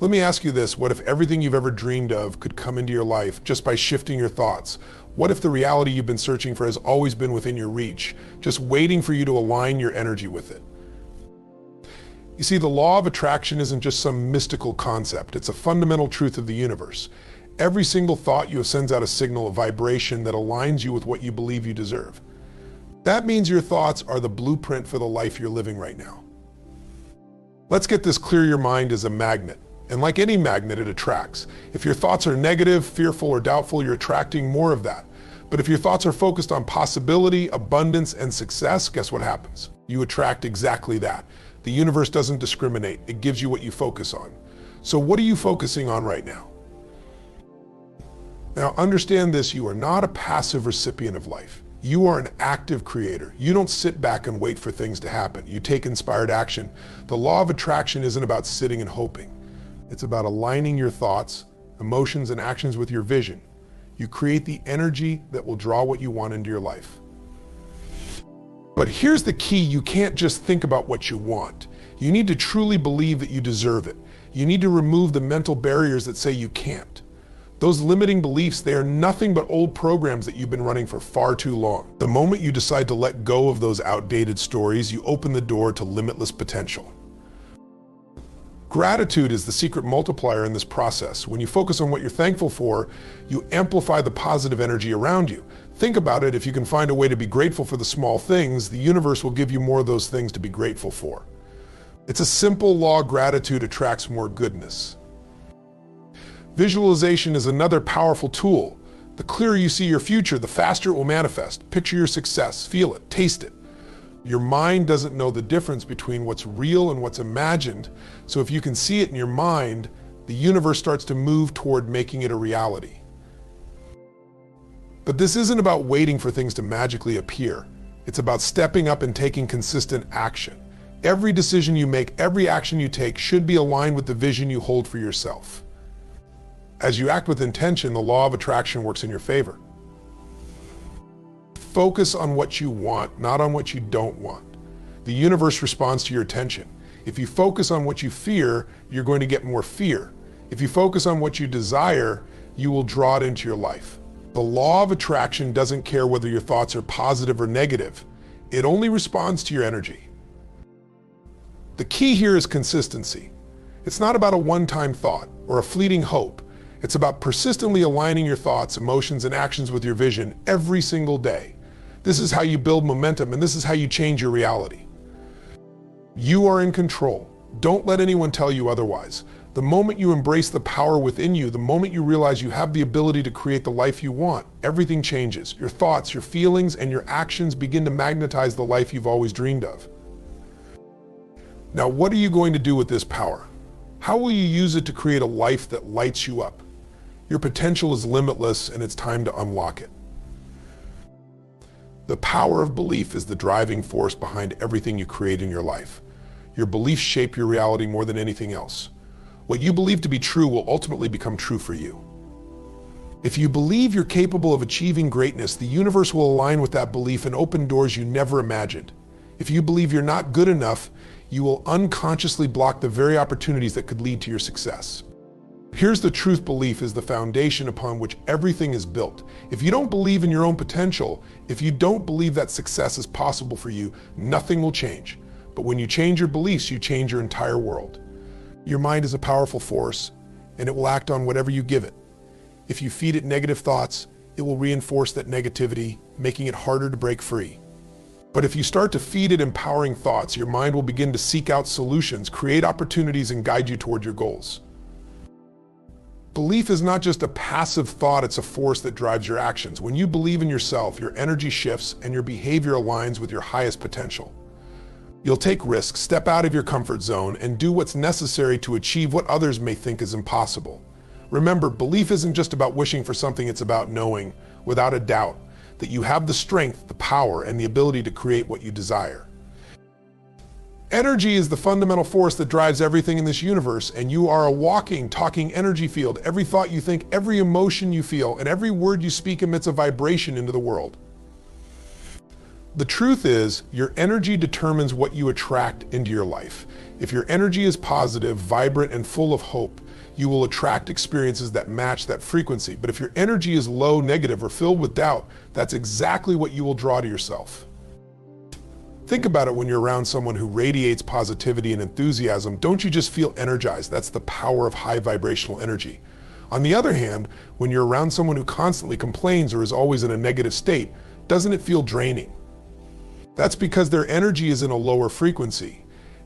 Let me ask you this, what if everything you've ever dreamed of could come into your life just by shifting your thoughts? What if the reality you've been searching for has always been within your reach, just waiting for you to align your energy with it? You see, the law of attraction isn't just some mystical concept. It's a fundamental truth of the universe. Every single thought you have sends out a signal, a vibration that aligns you with what you believe you deserve. That means your thoughts are the blueprint for the life you're living right now. Let's get this clear. Your mind is a magnet. And like any magnet, it attracts. If your thoughts are negative, fearful, or doubtful, you're attracting more of that. But if your thoughts are focused on possibility, abundance, and success, guess what happens? You attract exactly that. The universe doesn't discriminate. It gives you what you focus on. So what are you focusing on right now? Now, understand this, you are not a passive recipient of life. You are an active creator. You don't sit back and wait for things to happen. You take inspired action. The law of attraction isn't about sitting and hoping. It's about aligning your thoughts, emotions, and actions with your vision. You create the energy that will draw what you want into your life. But here's the key, you can't just think about what you want. You need to truly believe that you deserve it. You need to remove the mental barriers that say you can't. Those limiting beliefs, they are nothing but old programs that you've been running for far too long. The moment you decide to let go of those outdated stories, you open the door to limitless potential. Gratitude is the secret multiplier in this process. When you focus on what you're thankful for, you amplify the positive energy around you. Think about it, if you can find a way to be grateful for the small things, the universe will give you more of those things to be grateful for. It's a simple law, gratitude attracts more goodness. Visualization is another powerful tool. The clearer you see your future, the faster it will manifest. Picture your success, feel it, taste it. Your mind doesn't know the difference between what's real and what's imagined, so if you can see it in your mind, the universe starts to move toward making it a reality. But this isn't about waiting for things to magically appear. It's about stepping up and taking consistent action. Every decision you make, every action you take should be aligned with the vision you hold for yourself. As you act with intention, the law of attraction works in your favor. Focus on what you want, not on what you don't want. The universe responds to your attention. If you focus on what you fear, you're going to get more fear. If you focus on what you desire, you will draw it into your life. The law of attraction doesn't care whether your thoughts are positive or negative. It only responds to your energy. The key here is consistency. It's not about a one-time thought or a fleeting hope. It's about persistently aligning your thoughts, emotions, and actions with your vision every single day. This is how you build momentum, and this is how you change your reality. You are in control. Don't let anyone tell you otherwise. The moment you embrace the power within you, the moment you realize you have the ability to create the life you want, everything changes. Your thoughts, your feelings, and your actions begin to magnetize the life you've always dreamed of. Now, what are you going to do with this power? How will you use it to create a life that lights you up? Your potential is limitless, and it's time to unlock it. The power of belief is the driving force behind everything you create in your life. Your beliefs shape your reality more than anything else. What you believe to be true will ultimately become true for you. If you believe you're capable of achieving greatness, the universe will align with that belief and open doors you never imagined. If you believe you're not good enough, you will unconsciously block the very opportunities that could lead to your success. Here's the truth: belief is the foundation upon which everything is built. If you don't believe in your own potential, if you don't believe that success is possible for you, nothing will change. But when you change your beliefs, you change your entire world. Your mind is a powerful force, and it will act on whatever you give it. If you feed it negative thoughts, it will reinforce that negativity, making it harder to break free. But if you start to feed it empowering thoughts, your mind will begin to seek out solutions, create opportunities, and guide you toward your goals. Belief is not just a passive thought, it's a force that drives your actions. When you believe in yourself, your energy shifts and your behavior aligns with your highest potential. You'll take risks, step out of your comfort zone, and do what's necessary to achieve what others may think is impossible. Remember, belief isn't just about wishing for something, it's about knowing, without a doubt, that you have the strength, the power, and the ability to create what you desire. Energy is the fundamental force that drives everything in this universe, and you are a walking, talking energy field. Every thought you think, every emotion you feel, and every word you speak emits a vibration into the world. The truth is, your energy determines what you attract into your life. If your energy is positive, vibrant, and full of hope, you will attract experiences that match that frequency. But if your energy is low, negative, or filled with doubt, that's exactly what you will draw to yourself. Think about it when you're around someone who radiates positivity and enthusiasm. Don't you just feel energized? That's the power of high vibrational energy. On the other hand, when you're around someone who constantly complains or is always in a negative state, doesn't it feel draining? That's because their energy is in a lower frequency.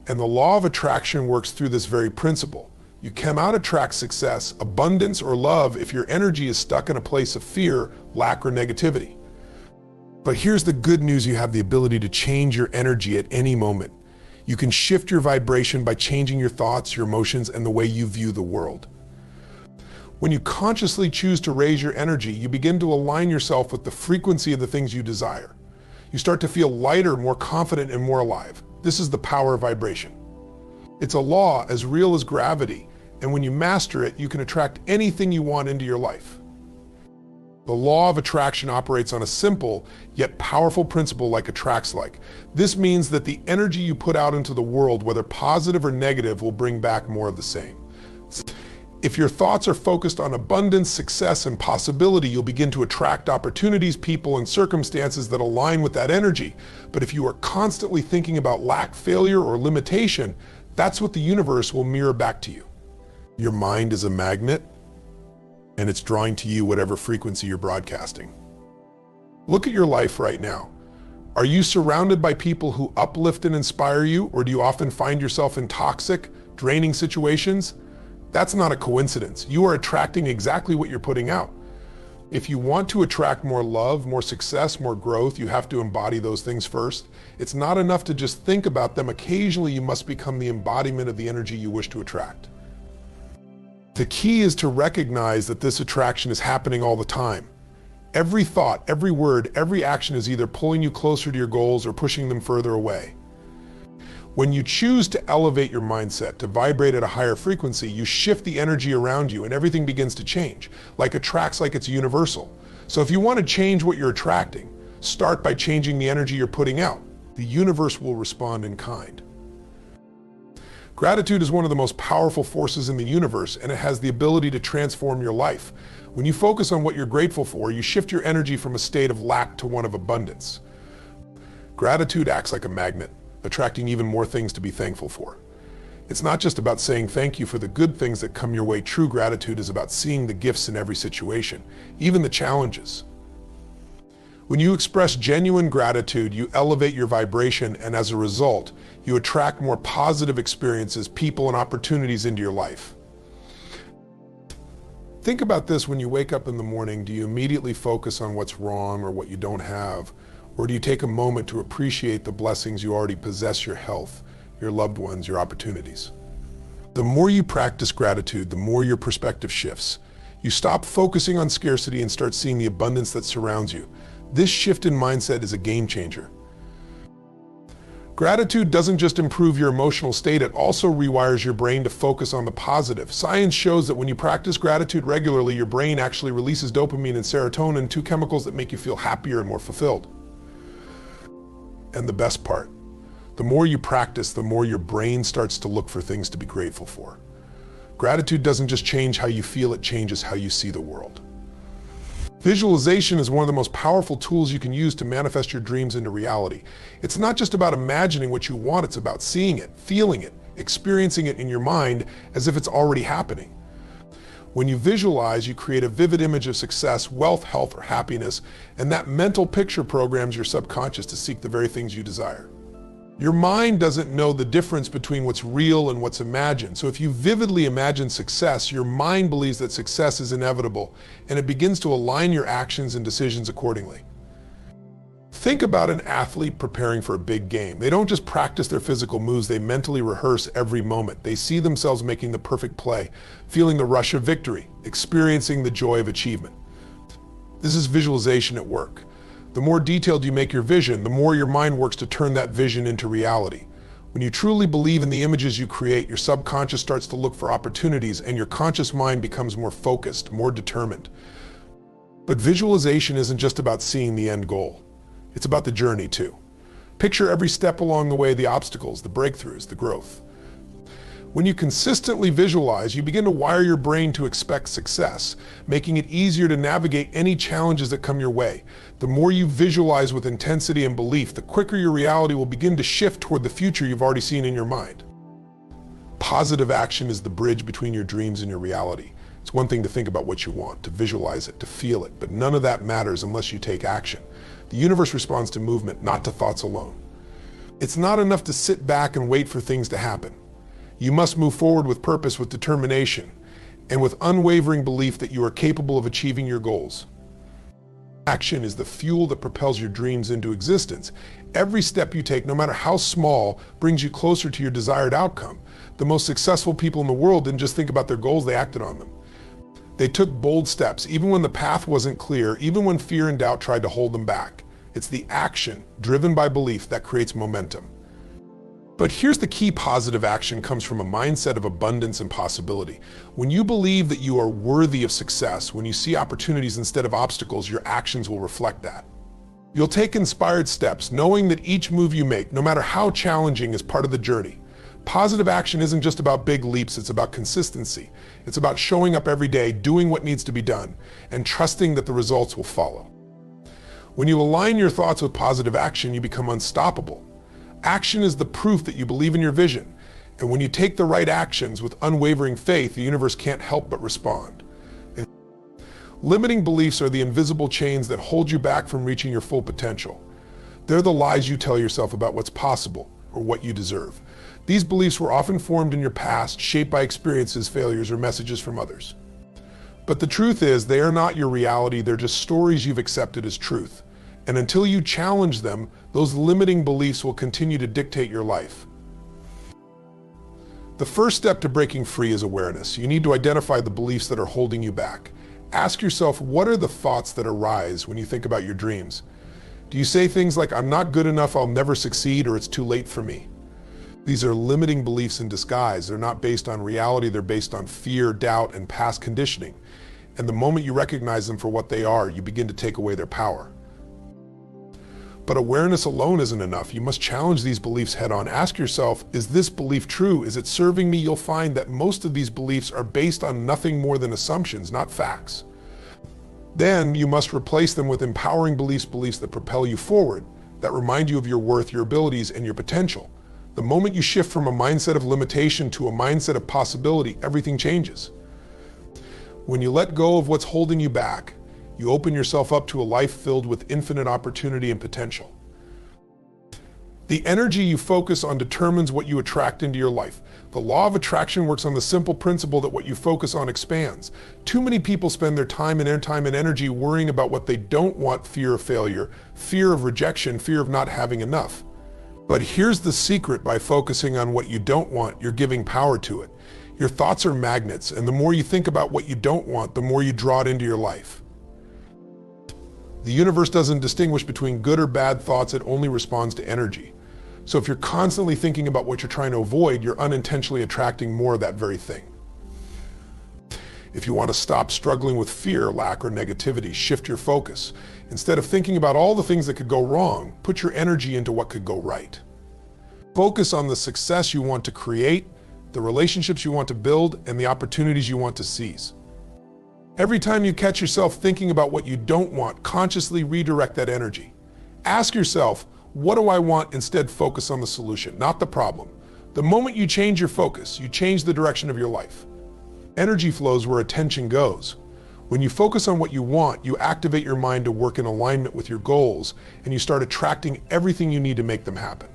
And the law of attraction works through this very principle. You cannot attract success, abundance, or love if your energy is stuck in a place of fear, lack, or negativity. But here's the good news: you have the ability to change your energy at any moment. You can shift your vibration by changing your thoughts, your emotions, and the way you view the world. When you consciously choose to raise your energy, you begin to align yourself with the frequency of the things you desire. You start to feel lighter, more confident, and more alive. This is the power of vibration. It's a law as real as gravity, and when you master it, you can attract anything you want into your life. The law of attraction operates on a simple yet powerful principle like attracts like. This means that the energy you put out into the world, whether positive or negative, will bring back more of the same. If your thoughts are focused on abundance, success, and possibility, you'll begin to attract opportunities, people, and circumstances that align with that energy. But if you are constantly thinking about lack, failure, or limitation, that's what the universe will mirror back to you. Your mind is a magnet, and it's drawing to you whatever frequency you're broadcasting. Look at your life right now. Are you surrounded by people who uplift and inspire you, or do you often find yourself in toxic, draining situations? That's not a coincidence. You are attracting exactly what you're putting out. If you want to attract more love, more success, more growth, you have to embody those things first. It's not enough to just think about them. Occasionally, you must become the embodiment of the energy you wish to attract. The key is to recognize that this attraction is happening all the time. Every thought, every word, every action is either pulling you closer to your goals or pushing them further away. When you choose to elevate your mindset, to vibrate at a higher frequency, you shift the energy around you and everything begins to change. Like attracts like it's universal. So if you want to change what you're attracting, start by changing the energy you're putting out. The universe will respond in kind. Gratitude is one of the most powerful forces in the universe, and it has the ability to transform your life. When you focus on what you're grateful for, you shift your energy from a state of lack to one of abundance. Gratitude acts like a magnet, attracting even more things to be thankful for. It's not just about saying thank you for the good things that come your way. True gratitude is about seeing the gifts in every situation, even the challenges. When you express genuine gratitude, you elevate your vibration, and as a result, you attract more positive experiences, people, and opportunities into your life. Think about this: when you wake up in the morning, do you immediately focus on what's wrong or what you don't have? Or do you take a moment to appreciate the blessings you already possess, your health, your loved ones, your opportunities? The more you practice gratitude, the more your perspective shifts. You stop focusing on scarcity and start seeing the abundance that surrounds you. This shift in mindset is a game changer. Gratitude doesn't just improve your emotional state, it also rewires your brain to focus on the positive. Science shows that when you practice gratitude regularly, your brain actually releases dopamine and serotonin, two chemicals that make you feel happier and more fulfilled. And the best part, the more you practice, the more your brain starts to look for things to be grateful for. Gratitude doesn't just change how you feel, it changes how you see the world. Visualization is one of the most powerful tools you can use to manifest your dreams into reality. It's not just about imagining what you want, it's about seeing it, feeling it, experiencing it in your mind as if it's already happening. When you visualize, you create a vivid image of success, wealth, health, or happiness, and that mental picture programs your subconscious to seek the very things you desire. Your mind doesn't know the difference between what's real and what's imagined. So if you vividly imagine success, your mind believes that success is inevitable, and it begins to align your actions and decisions accordingly. Think about an athlete preparing for a big game. They don't just practice their physical moves, they mentally rehearse every moment. They see themselves making the perfect play, feeling the rush of victory, experiencing the joy of achievement. This is visualization at work. The more detailed you make your vision, the more your mind works to turn that vision into reality. When you truly believe in the images you create, your subconscious starts to look for opportunities, and your conscious mind becomes more focused, more determined. But visualization isn't just about seeing the end goal. It's about the journey too. Picture every step along the way, the obstacles, the breakthroughs, the growth. When you consistently visualize, you begin to wire your brain to expect success, making it easier to navigate any challenges that come your way. The more you visualize with intensity and belief, the quicker your reality will begin to shift toward the future you've already seen in your mind. Positive action is the bridge between your dreams and your reality. It's one thing to think about what you want, to visualize it, to feel it, but none of that matters unless you take action. The universe responds to movement, not to thoughts alone. It's not enough to sit back and wait for things to happen. You must move forward with purpose, with determination, and with unwavering belief that you are capable of achieving your goals. Action is the fuel that propels your dreams into existence. Every step you take, no matter how small, brings you closer to your desired outcome. The most successful people in the world didn't just think about their goals, they acted on them. They took bold steps, even when the path wasn't clear, even when fear and doubt tried to hold them back. It's the action, driven by belief, that creates momentum. But here's the key: positive action comes from a mindset of abundance and possibility. When you believe that you are worthy of success, when you see opportunities instead of obstacles, your actions will reflect that. You'll take inspired steps, knowing that each move you make, no matter how challenging, is part of the journey. Positive action isn't just about big leaps, it's about consistency. It's about showing up every day, doing what needs to be done, and trusting that the results will follow. When you align your thoughts with positive action, you become unstoppable. Action is the proof that you believe in your vision. And when you take the right actions with unwavering faith, the universe can't help but respond. And limiting beliefs are the invisible chains that hold you back from reaching your full potential. They're the lies you tell yourself about what's possible or what you deserve. These beliefs were often formed in your past, shaped by experiences, failures, or messages from others. But the truth is, they are not your reality, they're just stories you've accepted as truth. And until you challenge them, those limiting beliefs will continue to dictate your life. The first step to breaking free is awareness. You need to identify the beliefs that are holding you back. Ask yourself, what are the thoughts that arise when you think about your dreams? Do you say things like, "I'm not good enough, I'll never succeed," or "It's too late for me"? These are limiting beliefs in disguise. They're not based on reality, they're based on fear, doubt, and past conditioning. And the moment you recognize them for what they are, you begin to take away their power. But awareness alone isn't enough. You must challenge these beliefs head on. Ask yourself, is this belief true? Is it serving me? You'll find that most of these beliefs are based on nothing more than assumptions, not facts. Then you must replace them with empowering beliefs that propel you forward, that remind you of your worth, your abilities, and your potential. The moment you shift from a mindset of limitation to a mindset of possibility, everything changes. When you let go of what's holding you back, you open yourself up to a life filled with infinite opportunity and potential. The energy you focus on determines what you attract into your life. The law of attraction works on the simple principle that what you focus on expands. Too many people spend their time and energy worrying about what they don't want: fear of failure, fear of rejection, fear of not having enough. But here's the secret: by focusing on what you don't want, you're giving power to it. Your thoughts are magnets, and the more you think about what you don't want, the more you draw it into your life. The universe doesn't distinguish between good or bad thoughts, it only responds to energy. So if you're constantly thinking about what you're trying to avoid, you're unintentionally attracting more of that very thing. If you want to stop struggling with fear, lack, or negativity, shift your focus. Instead of thinking about all the things that could go wrong, put your energy into what could go right. Focus on the success you want to create, the relationships you want to build, and the opportunities you want to seize. Every time you catch yourself thinking about what you don't want, consciously redirect that energy. Ask yourself, what do I want? Instead, focus on the solution, not the problem. The moment you change your focus, you change the direction of your life. Energy flows where attention goes. When you focus on what you want, you activate your mind to work in alignment with your goals, and you start attracting everything you need to make them happen.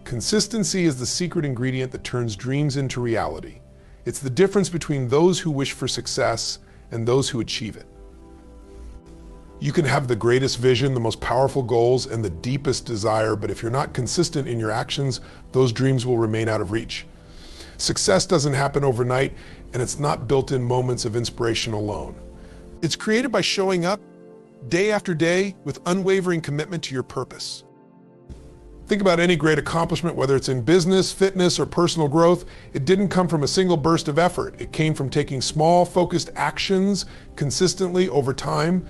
Consistency is the secret ingredient that turns dreams into reality. It's the difference between those who wish for success and those who achieve it. You can have the greatest vision, the most powerful goals, and the deepest desire, but if you're not consistent in your actions, those dreams will remain out of reach. Success doesn't happen overnight, and it's not built in moments of inspiration alone. It's created by showing up day after day with unwavering commitment to your purpose. Think about any great accomplishment, whether it's in business, fitness, or personal growth. It didn't come from a single burst of effort. It came from taking small, focused actions consistently over time.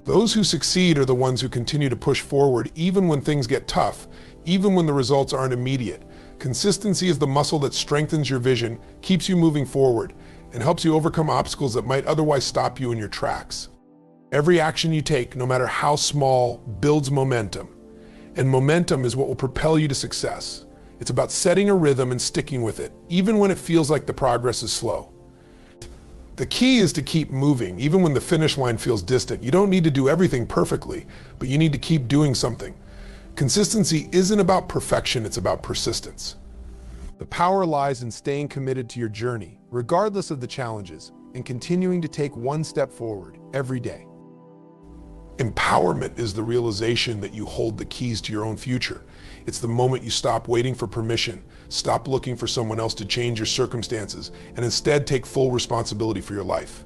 Those who succeed are the ones who continue to push forward even when things get tough, even when the results aren't immediate. Consistency is the muscle that strengthens your vision, keeps you moving forward, and helps you overcome obstacles that might otherwise stop you in your tracks. Every action you take, no matter how small, builds momentum. And momentum is what will propel you to success. It's about setting a rhythm and sticking with it, even when it feels like the progress is slow. The key is to keep moving, even when the finish line feels distant. You don't need to do everything perfectly, but you need to keep doing something. Consistency isn't about perfection, it's about persistence. The power lies in staying committed to your journey, regardless of the challenges, and continuing to take one step forward every day. Empowerment is the realization that you hold the keys to your own future. It's the moment you stop waiting for permission, stop looking for someone else to change your circumstances, and instead take full responsibility for your life.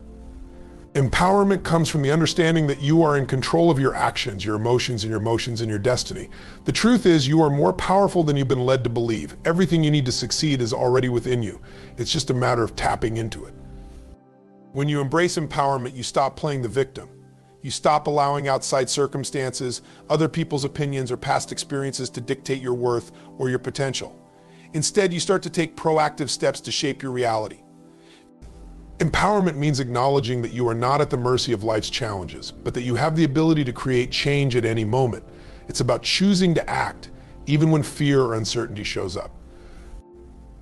Empowerment comes from the understanding that you are in control of your actions, your emotions, and your destiny. The truth is, you are more powerful than you've been led to believe. Everything you need to succeed is already within you. It's just a matter of tapping into it. When you embrace empowerment, you stop playing the victim. You stop allowing outside circumstances, other people's opinions, or past experiences to dictate your worth or your potential. Instead, you start to take proactive steps to shape your reality. Empowerment means acknowledging that you are not at the mercy of life's challenges, but that you have the ability to create change at any moment. It's about choosing to act, even when fear or uncertainty shows up.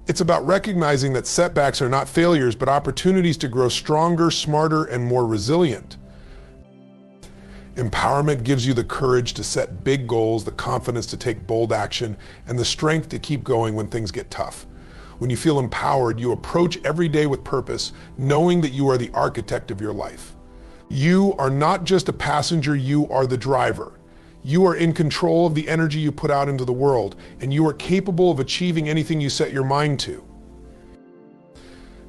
It's about recognizing that setbacks are not failures, but opportunities to grow stronger, smarter, and more resilient. Empowerment gives you the courage to set big goals, the confidence to take bold action, and the strength to keep going when things get tough. When you feel empowered, you approach every day with purpose, knowing that you are the architect of your life. You are not just a passenger, you are the driver. You are in control of the energy you put out into the world, and you are capable of achieving anything you set your mind to.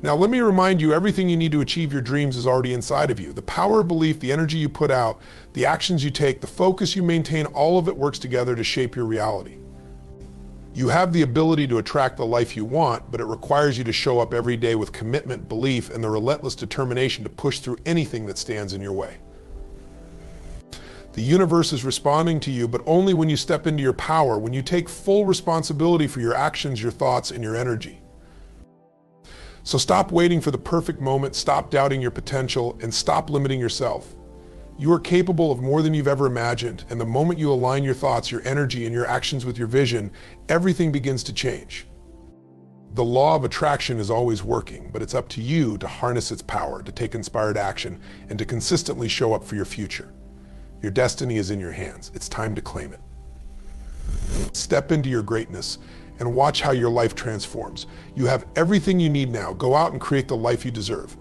Now, let me remind you, everything you need to achieve your dreams is already inside of you. The power of belief, the energy you put out, the actions you take, the focus you maintain, all of it works together to shape your reality. You have the ability to attract the life you want, but it requires you to show up every day with commitment, belief, and the relentless determination to push through anything that stands in your way. The universe is responding to you, but only when you step into your power, when you take full responsibility for your actions, your thoughts, and your energy. So stop waiting for the perfect moment, stop doubting your potential, and stop limiting yourself. You are capable of more than you've ever imagined, and the moment you align your thoughts, your energy, and your actions with your vision, everything begins to change. The law of attraction is always working, but it's up to you to harness its power, to take inspired action, and to consistently show up for your future. Your destiny is in your hands. It's time to claim it. Step into your greatness and watch how your life transforms. You have everything you need now. Go out and create the life you deserve.